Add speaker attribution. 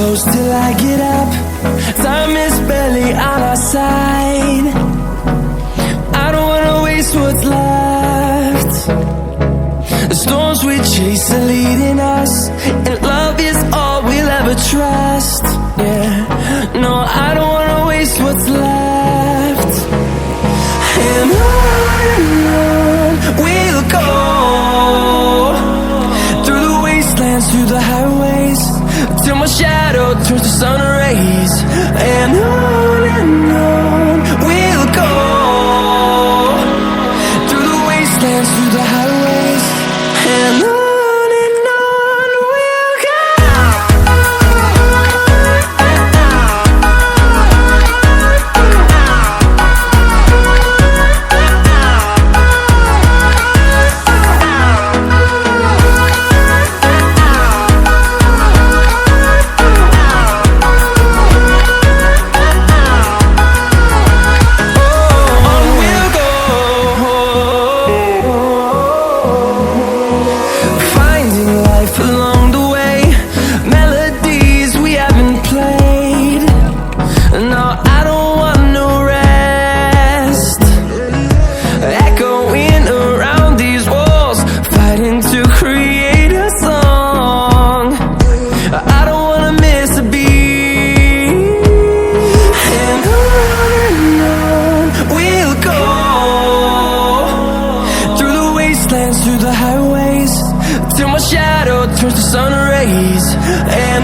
Speaker 1: close till I get up. Time is barely on our side. I don't wanna waste what's left. The storms we chase are leading us, and love is all we'll ever trust. Yeah, no, I don't wanna waste what's left. And on we'll go, through the wastelands, through the highways, till my shadow turns to sun rays. And on we'll go, through the wastelands, through the highways, and on we'll go. Through the highways, till my shadow turns to sun rays. And